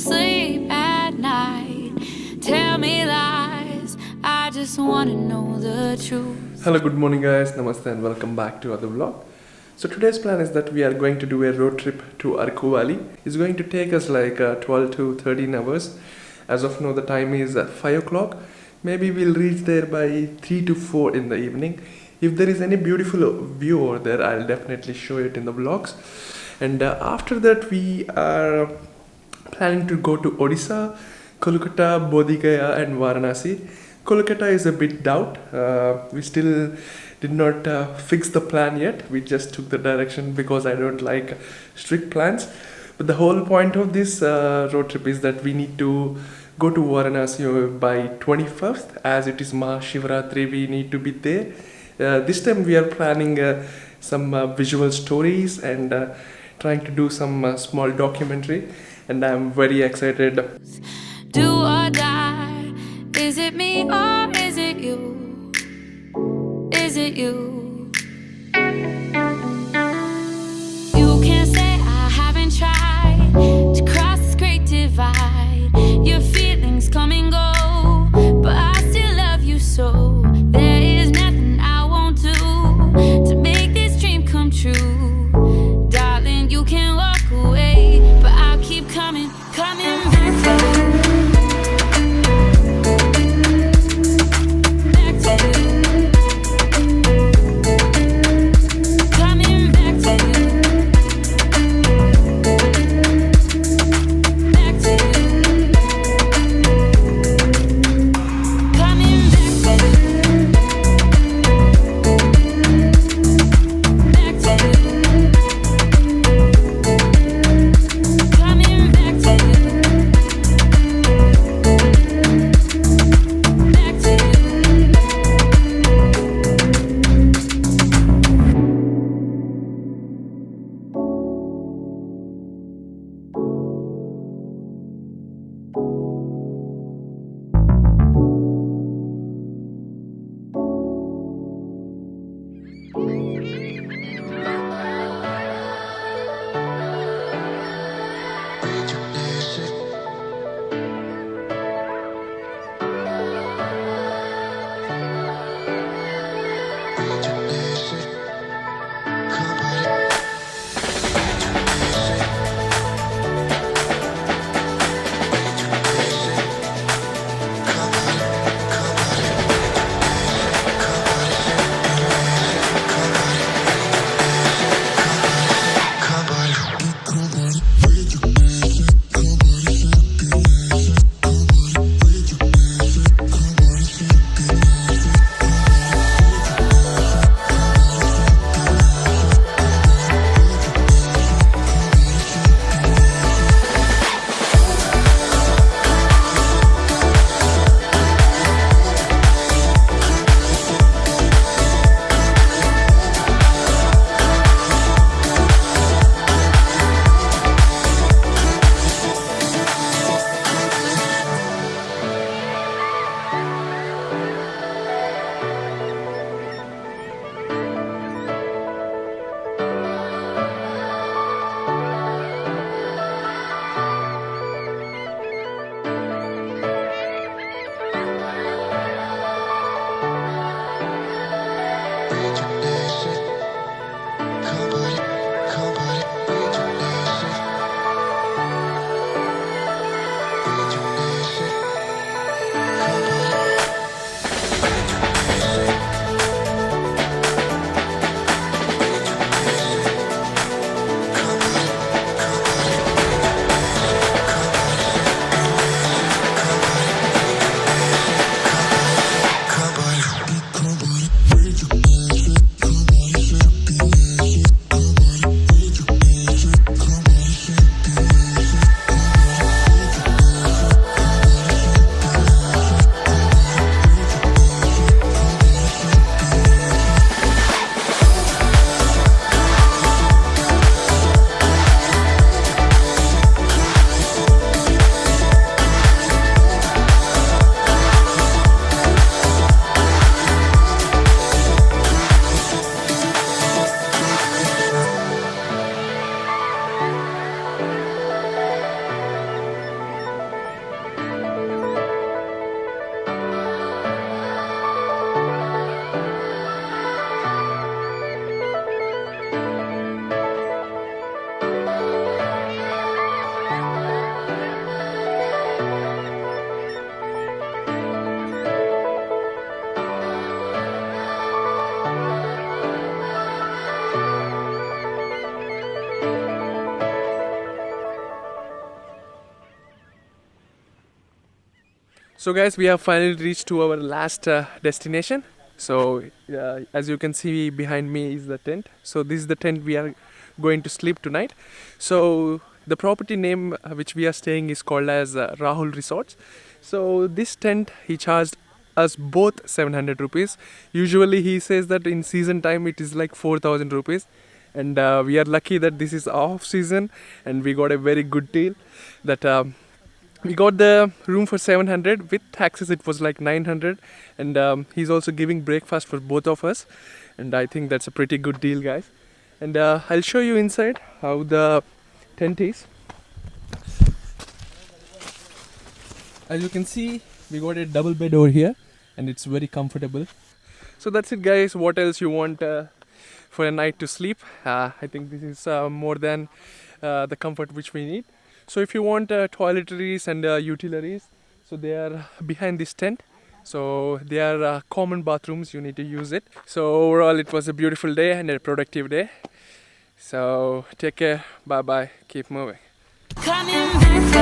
sleep at night. Tell me lies, I just wanna know the truth. Hello, good morning guys, namaste and welcome back to other vlog. So today's plan is that we are going to do a road trip to Araku Valley. It's going to take us like 12 to 13 hours. As of now the time is 5 o'clock. Maybe we'll reach there by 3 to 4 in the evening. If there is any beautiful view over there, I'll definitely show it in the vlogs. And after that we are planning to go to Odisha, Kolkata, Bodh Gaya and Varanasi. Kolkata is a bit doubt. We still did not fix the plan yet. We just took the direction because I don't like strict plans. But the whole point of this road trip is that we need to go to Varanasi by 21st, as it is Mahashivratri. We need to be there. This time we are planning some visual stories and trying to do some small documentary, and I'm very excited. Do or die, is it me or is it you? Is it you? You can't say I haven't tried to cross this great divide. Your feelings come and go, but I still love you so. There is nothing I won't do to make this dream come true. Darling, you can walk away, but I'll keep coming back to you. Back to you. So guys, we have finally reached to our last destination. So as you can see behind me is the tent. So this is the tent we are going to sleep tonight. So the property name which we are staying is called as Rahul Resorts. So this tent he charged us both 700 rupees. Usually he says that in season time it is like 4000 rupees, and we are lucky that this is off season and we got a very good deal that we got the room for 700. With taxes it was like 900, and he's also giving breakfast for both of us, and I think that's a pretty good deal, guys. And I'll show you inside how the tent is. As you can see, we got a double bed over here and it's very comfortable. So that's it, guys. What else you want for a night to sleep? I think this is more than the comfort which we need. So if you want toiletries and utilities, so they are behind this tent. So they are common bathrooms, you need to use it. So overall it was a beautiful day and a productive day. So take care, bye bye, keep moving. Coming back